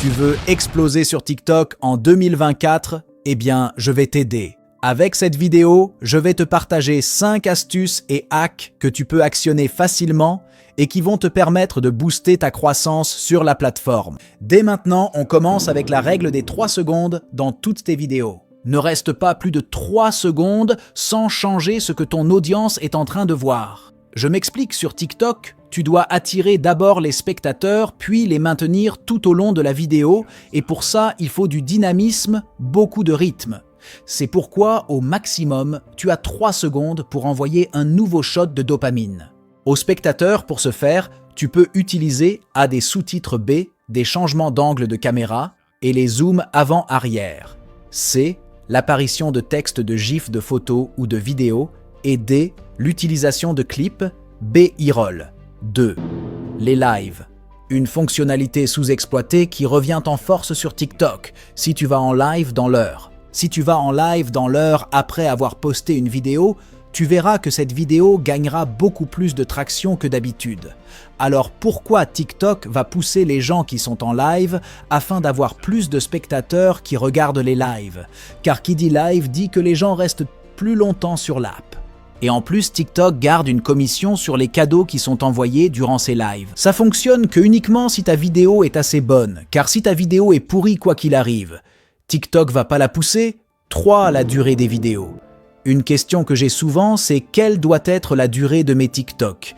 Tu veux exploser sur TikTok en 2024? Eh bien, je vais t'aider. Avec cette vidéo, je vais te partager 5 astuces et hacks que tu peux actionner facilement et qui vont te permettre de booster ta croissance sur la plateforme. Dès maintenant, on commence avec la règle des 3 secondes dans toutes tes vidéos. Ne reste pas plus de 3 secondes sans changer ce que ton audience est en train de voir. Je m'explique, sur TikTok, tu dois attirer d'abord les spectateurs, puis les maintenir tout au long de la vidéo, et pour ça, il faut du dynamisme, beaucoup de rythme. C'est pourquoi, au maximum, tu as 3 secondes pour envoyer un nouveau shot de dopamine. Aux spectateurs, pour ce faire, tu peux utiliser A des sous-titres B, des changements d'angle de caméra et les zooms avant-arrière. C, l'apparition de textes, de gifs, de photos ou de vidéos. Et D, l'utilisation de clips. B, e-roll. 2. Les lives. Une fonctionnalité sous-exploitée qui revient en force sur TikTok si tu vas en live dans l'heure. Si tu vas en live dans l'heure après avoir posté une vidéo, tu verras que cette vidéo gagnera beaucoup plus de traction que d'habitude. Alors pourquoi TikTok va pousser les gens qui sont en live afin d'avoir plus de spectateurs qui regardent les lives? Car qui dit live dit que les gens restent plus longtemps sur l'app. Et en plus, TikTok garde une commission sur les cadeaux qui sont envoyés durant ces lives. Ça fonctionne que uniquement si ta vidéo est assez bonne, car si ta vidéo est pourrie quoi qu'il arrive, TikTok va pas la pousser. 3. La durée des vidéos. Une question que j'ai souvent, c'est quelle doit être la durée de mes TikTok?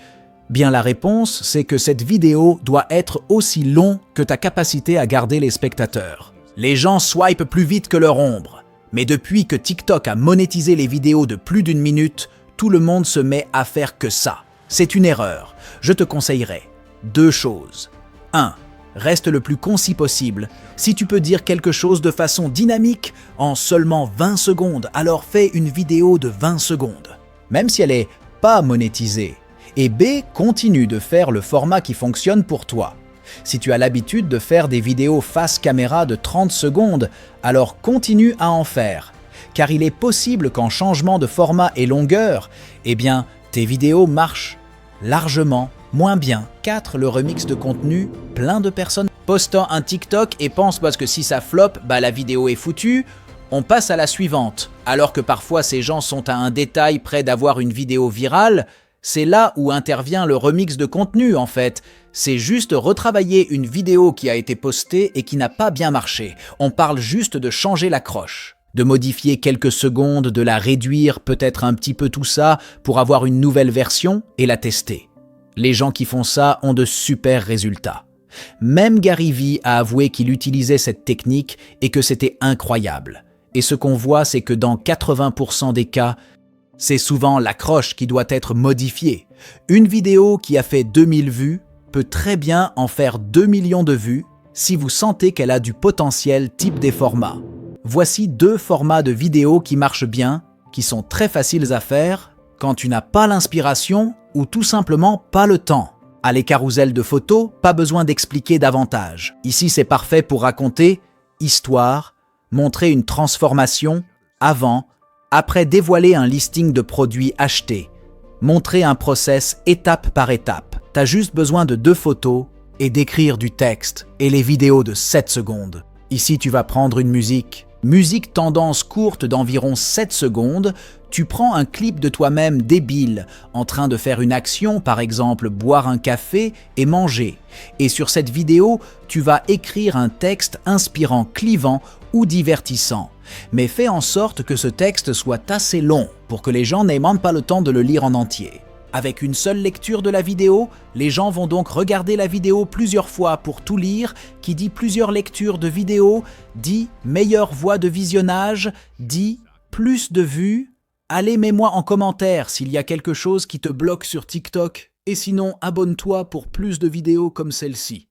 Bien, la réponse, c'est que cette vidéo doit être aussi longue que ta capacité à garder les spectateurs. Les gens swipent plus vite que leur ombre. Mais depuis que TikTok a monétisé les vidéos de plus d'1 minute, tout le monde se met à faire que ça. C'est une erreur. Je te conseillerais 2 choses. 1. Reste le plus concis possible. Si tu peux dire quelque chose de façon dynamique en seulement 20 secondes, alors fais une vidéo de 20 secondes, même si elle n'est pas monétisée. Et B, continue de faire le format qui fonctionne pour toi. Si tu as l'habitude de faire des vidéos face caméra de 30 secondes, alors continue à en faire. Car il est possible qu'en changement de format et longueur, eh bien, tes vidéos marchent largement moins bien. 4. Le remix de contenu. Plein de personnes postant un TikTok et pensent parce que si ça floppe, la vidéo est foutue, on passe à la suivante. Alors que parfois ces gens sont à un détail près d'avoir une vidéo virale. C'est là où intervient le remix de contenu en fait. C'est juste retravailler une vidéo qui a été postée et qui n'a pas bien marché. On parle juste de changer l'accroche, de modifier quelques secondes, de la réduire peut-être un petit peu tout ça pour avoir une nouvelle version et la tester. Les gens qui font ça ont de super résultats. Même Gary Vee a avoué qu'il utilisait cette technique et que c'était incroyable. Et ce qu'on voit, c'est que dans 80% des cas, c'est souvent l'accroche qui doit être modifiée. Une vidéo qui a fait 2000 vues peut très bien en faire 2 millions de vues si vous sentez qu'elle a du potentiel type des formats. Voici 2 formats de vidéos qui marchent bien, qui sont très faciles à faire quand tu n'as pas l'inspiration ou tout simplement pas le temps. À les carousels de photos, pas besoin d'expliquer davantage. Ici, c'est parfait pour raconter histoire, montrer une transformation avant, après dévoiler un listing de produits achetés, montrer un process étape par étape. T'as juste besoin de 2 photos et d'écrire du texte et les vidéos de 7 secondes. Ici, tu vas prendre une musique tendance courte d'environ 7 secondes, tu prends un clip de toi-même débile, en train de faire une action, par exemple boire un café et manger. Et sur cette vidéo, tu vas écrire un texte inspirant, clivant ou divertissant. Mais fais en sorte que ce texte soit assez long pour que les gens n'aient même pas le temps de le lire en entier. Avec une seule lecture de la vidéo, les gens vont donc regarder la vidéo plusieurs fois pour tout lire, qui dit plusieurs lectures de vidéo, dit meilleure voie de visionnage, dit plus de vues. Allez, mets-moi en commentaire s'il y a quelque chose qui te bloque sur TikTok, et sinon abonne-toi pour plus de vidéos comme celle-ci.